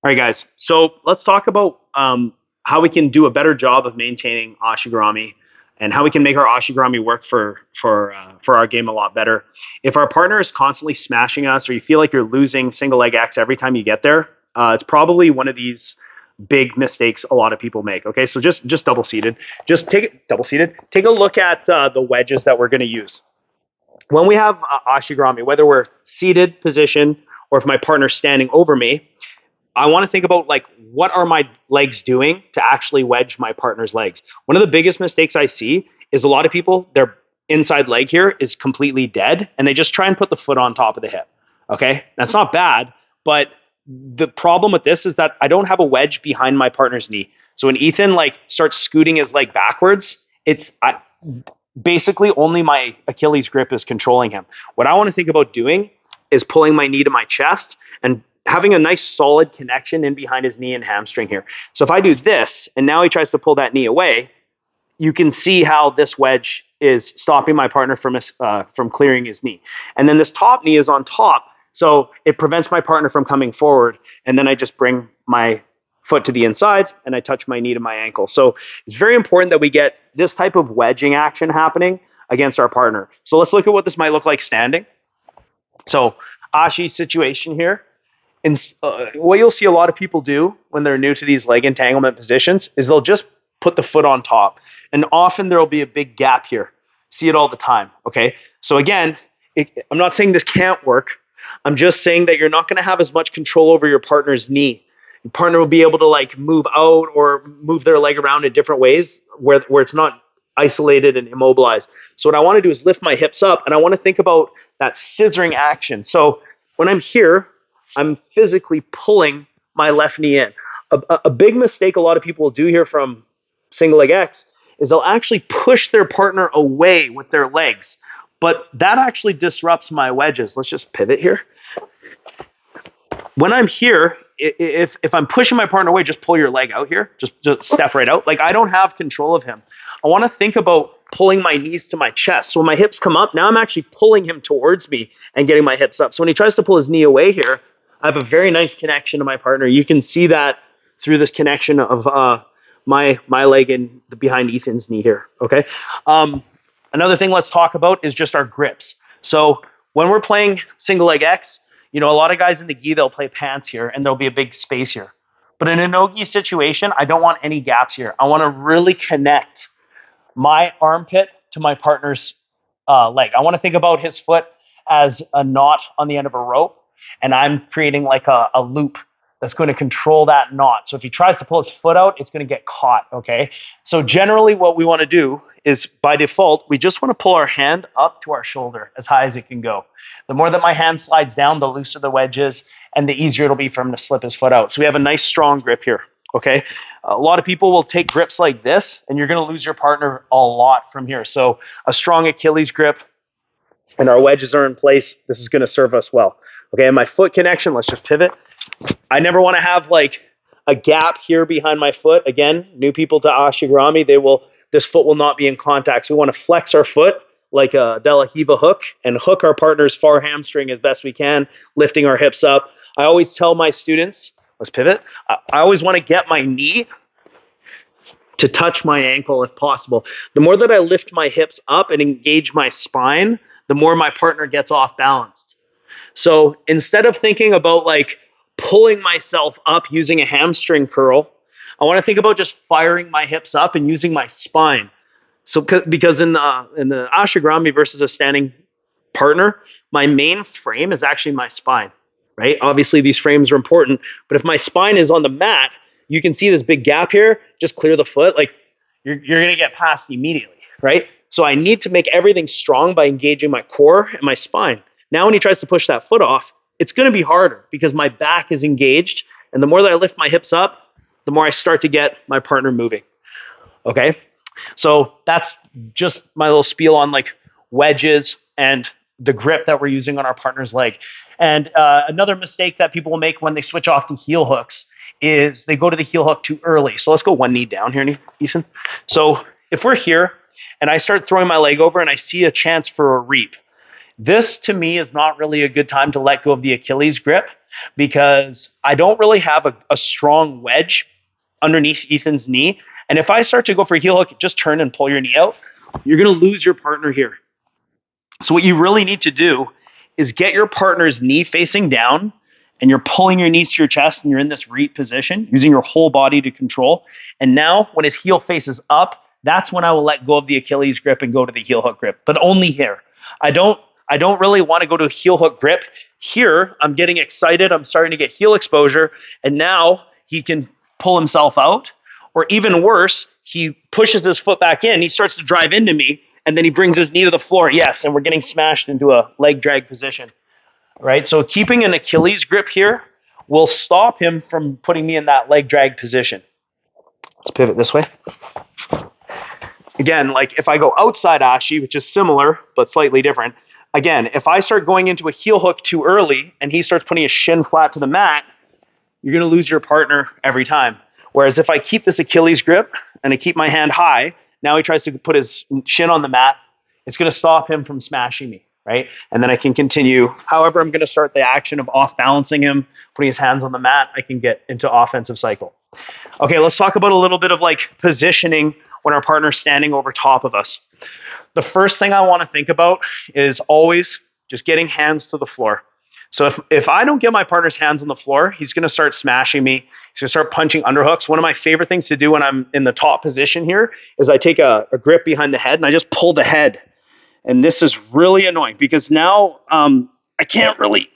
All right, guys. So let's talk about how we can do a better job of maintaining Ashi Garami and how we can make our Ashi Garami work for our game a lot better. If our partner is constantly smashing us, or you feel like you're losing single leg X every time you get there, it's probably one of these big mistakes a lot of people make. Okay, so just double seated. Just take it double seated. Take a look at the wedges that we're going to use when we have Ashi Garami, whether we're seated position or if my partner's standing over me. I want to think about like what are my legs doing to actually wedge my partner's legs. One of the biggest mistakes I see is a lot of people, their inside leg here is completely dead and they just try and put the foot on top of the hip. Okay? That's not bad, but the problem with this is that I don't have a wedge behind my partner's knee. So when Ethan like starts scooting his leg backwards, basically only my Achilles grip is controlling him. What I want to think about doing is pulling my knee to my chest and having a nice solid connection in behind his knee and hamstring here. So if I do this and now he tries to pull that knee away, you can see how this wedge is stopping my partner from clearing his knee. And then this top knee is on top, so it prevents my partner from coming forward. And then I just bring my foot to the inside and I touch my knee to my ankle. So it's very important that we get this type of wedging action happening against our partner. So let's look at what this might look like standing. So Ashi's situation here. And what you'll see a lot of people do when they're new to these leg entanglement positions is they'll just put the foot on top. And often there'll be a big gap here. See it all the time. Okay. So again, I'm not saying this can't work. I'm just saying that you're not going to have as much control over your partner's knee. Your partner will be able to like move out or move their leg around in different ways where it's not isolated and immobilized. So what I want to do is lift my hips up and I want to think about that scissoring action. So when I'm here, I'm physically pulling my left knee in. A big mistake a lot of people will do here from single leg X is they'll actually push their partner away with their legs, but that actually disrupts my wedges. Let's just pivot here. When I'm here, if I'm pushing my partner away, just pull your leg out here. Just step right out. Like I don't have control of him. I want to think about pulling my knees to my chest. So when my hips come up, now I'm actually pulling him towards me and getting my hips up. So when he tries to pull his knee away here, I have a very nice connection to my partner. You can see that through this connection of my leg and behind Ethan's knee here. Okay. Another thing let's talk about is just our grips. So when we're playing single leg X, a lot of guys in the gi, they'll play pants here and there'll be a big space here. But in a no-gi situation, I don't want any gaps here. I want to really connect my armpit to my partner's leg. I want to think about his foot as a knot on the end of a rope, and I'm creating like a loop that's going to control that knot. So if he tries to pull his foot out, it's going to get caught, okay? So generally what we want to do is by default, we just want to pull our hand up to our shoulder as high as it can go. The more that my hand slides down, the looser the wedge is, and the easier it'll be for him to slip his foot out. So we have a nice strong grip here, okay? A lot of people will take grips like this, and you're going to lose your partner a lot from here. So a strong Achilles grip, and our wedges are in place. This is going to serve us well. Okay, and my foot connection, let's just pivot. I never want to have like a gap here behind my foot. Again, new people to Ashi Garami, this foot will not be in contact. So we want to flex our foot like a De La Hiva hook and hook our partner's far hamstring as best we can, lifting our hips up. I always tell my students, let's pivot. I always want to get my knee to touch my ankle if possible. The more that I lift my hips up and engage my spine, the more my partner gets off balanced. So instead of thinking about like pulling myself up using a hamstring curl, I want to think about just firing my hips up and using my spine. So because in the Ashi Garami versus a standing partner, my main frame is actually my spine, right? Obviously these frames are important, but if my spine is on the mat, you can see this big gap here, just clear the foot, like you're going to get past immediately, right? So I need to make everything strong by engaging my core and my spine. Now when he tries to push that foot off, it's going to be harder because my back is engaged. And the more that I lift my hips up, the more I start to get my partner moving. Okay. So that's just my little spiel on like wedges and the grip that we're using on our partner's leg. And another mistake that people will make when they switch off to heel hooks is they go to the heel hook too early. So let's go one knee down here, Ethan. So if we're here and I start throwing my leg over and I see a chance for a reap, this to me is not really a good time to let go of the Achilles grip because I don't really have a strong wedge underneath Ethan's knee. And if I start to go for a heel hook, just turn and pull your knee out, you're going to lose your partner here. So what you really need to do is get your partner's knee facing down, and you're pulling your knees to your chest, and you're in this reap position using your whole body to control. And now when his heel faces up, that's when I will let go of the Achilles grip and go to the heel hook grip, but only here. I don't really want to go to a heel hook grip. Here, I'm getting excited. I'm starting to get heel exposure, and now he can pull himself out. Or even worse, he pushes his foot back in. He starts to drive into me, and then he brings his knee to the floor. Yes, and we're getting smashed into a leg drag position, right? So keeping an Achilles grip here will stop him from putting me in that leg drag position. Let's pivot this way. Again, like if I go outside Ashi, which is similar but slightly different, again, if I start going into a heel hook too early and he starts putting his shin flat to the mat, you're going to lose your partner every time. Whereas if I keep this Achilles grip and I keep my hand high, now he tries to put his shin on the mat, it's going to stop him from smashing me, right? And then I can continue. However, I'm going to start the action of off balancing him, putting his hands on the mat. I can get into offensive cycle. Okay, let's talk about a little bit of like positioning when our partner's standing over top of us. The first thing I want to think about is always just getting hands to the floor. So if I don't get my partner's hands on the floor, he's going to start smashing me. He's going to start punching underhooks. One of my favorite things to do when I'm in the top position here is I take a grip behind the head and I just pull the head. And this is really annoying because now I can't really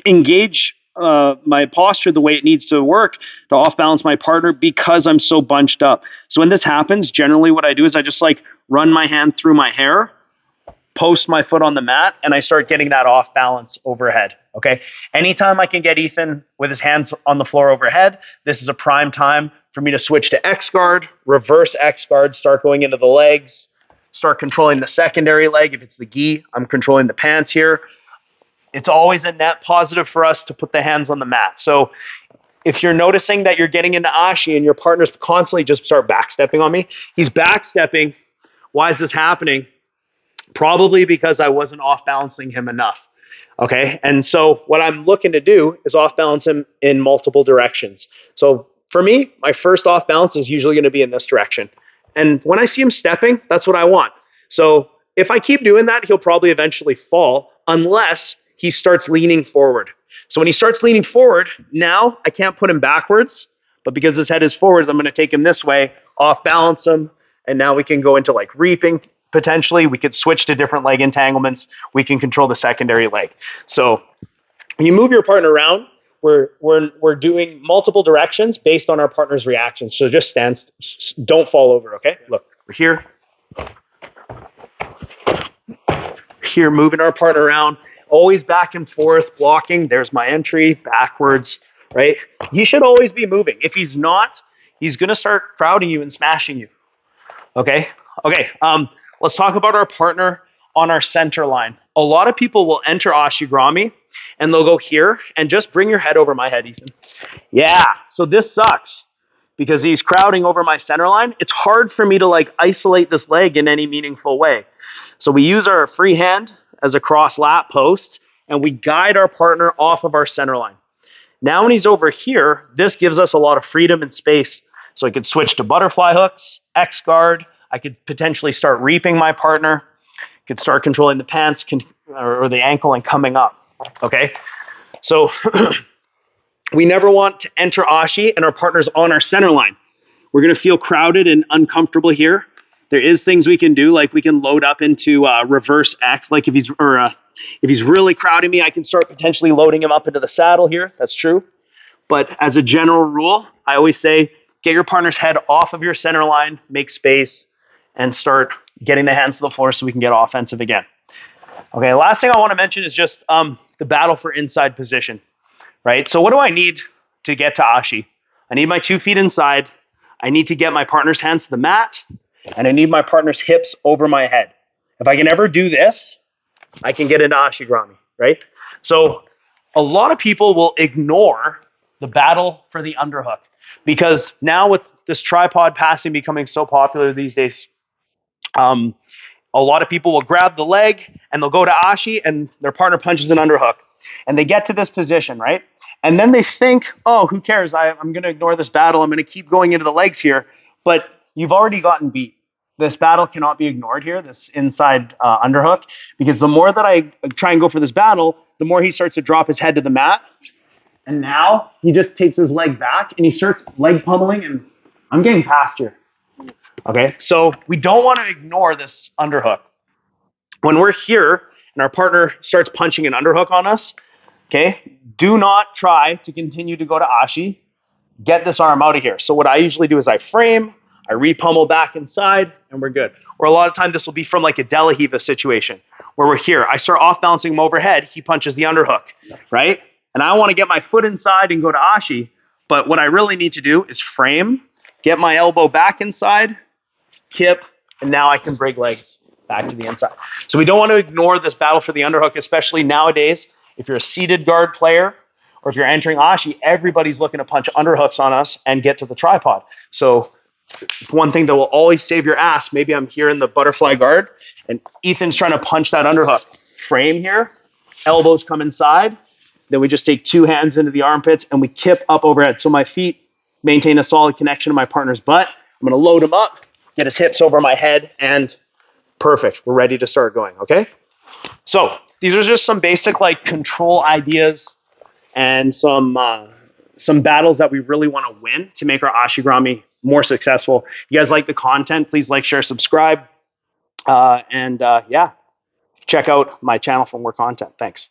engage my posture the way it needs to work to off balance my partner because I'm so bunched up. So when this happens, generally what I do is I just like run my hand through my hair, post my foot on the mat, and I start getting that off balance overhead. Okay. Anytime I can get Ethan with his hands on the floor overhead, this is a prime time for me to switch to X guard, reverse X guard, start going into the legs, start controlling the secondary leg. If it's the gi, I'm controlling the pants here. It's always a net positive for us to put the hands on the mat. So if you're noticing that you're getting into Ashi and your partner's constantly just start backstepping on me, he's backstepping. Why is this happening? Probably because I wasn't off balancing him enough. Okay. And so what I'm looking to do is off balance him in multiple directions. So for me, my first off balance is usually going to be in this direction. And when I see him stepping, that's what I want. So if I keep doing that, he'll probably eventually fall unless he starts leaning forward. So when he starts leaning forward, now I can't put him backwards, but because his head is forwards, I'm going to take him this way, off balance him. And now we can go into like reaping. Potentially, we could switch to different leg entanglements. We can control the secondary leg. So when you move your partner around, we're doing multiple directions based on our partner's reactions. So just stand, don't fall over, okay? Look, we're here. Here, moving our partner around, always back and forth, blocking. There's my entry, backwards, right? He should always be moving. If he's not, he's going to start crowding you and smashing you, okay? Okay, let's talk about our partner on our center line. A lot of people will enter Ashi Garami and they'll go here and just bring your head over my head, Ethan. Yeah, so this sucks because he's crowding over my center line. It's hard for me to like isolate this leg in any meaningful way. So we use our free hand as a cross lat post and we guide our partner off of our center line. Now when he's over here, this gives us a lot of freedom and space. So I could switch to butterfly hooks, X guard. I could potentially start reaping my partner. Could start controlling the pants or the ankle and coming up. Okay, so we never want to enter Ashi and our partner's on our center line. We're going to feel crowded and uncomfortable here. There is things we can do, like we can load up into reverse X. Like if he's really crowding me, I can start potentially loading him up into the saddle here. That's true. But as a general rule, I always say, get your partner's head off of your center line, make space, and start getting the hands to the floor so we can get offensive again. Okay, last thing I want to mention is just the battle for inside position, right? So what do I need to get to Ashi? I need my 2 feet inside. I need to get my partner's hands to the mat, and I need my partner's hips over my head. If I can ever do this, I can get into Ashi Garami, right? So a lot of people will ignore the battle for the underhook because now with this tripod passing becoming so popular these days, a lot of people will grab the leg and they'll go to Ashi and their partner punches an underhook and they get to this position, right? And then they think, oh, who cares? I'm going to ignore this battle. I'm going to keep going into the legs here. But you've already gotten beat. This battle cannot be ignored here, this inside underhook, because the more that I try and go for this battle, the more he starts to drop his head to the mat. And now he just takes his leg back and he starts leg pummeling, and I'm getting past here. Okay, so we don't want to ignore this underhook. When we're here and our partner starts punching an underhook on us, okay, do not try to continue to go to Ashi. Get this arm out of here. So what I usually do is I frame, I repummel back inside, and we're good. Or a lot of time this will be from like a Delahiva situation where we're here. I start off balancing him overhead. He punches the underhook, right? And I want to get my foot inside and go to Ashi. But what I really need to do is frame, get my elbow back inside, kip, and now I can break legs back to the inside. So we don't want to ignore this battle for the underhook, especially nowadays. If you're a seated guard player or if you're entering Ashi, everybody's looking to punch underhooks on us and get to the tripod. So one thing that will always save your ass, maybe I'm here in the butterfly guard and Ethan's trying to punch that underhook. Frame here, elbows come inside, then we just take two hands into the armpits and we kip up overhead. So my feet maintain a solid connection to my partner's butt. I'm going to load him up, get his hips over my head, and perfect. We're ready to start going, okay? So these are just some basic like control ideas and some battles that we really want to win to make our Ashi Garami more successful. If you guys like the content, please like, share, subscribe, and yeah, check out my channel for more content. Thanks.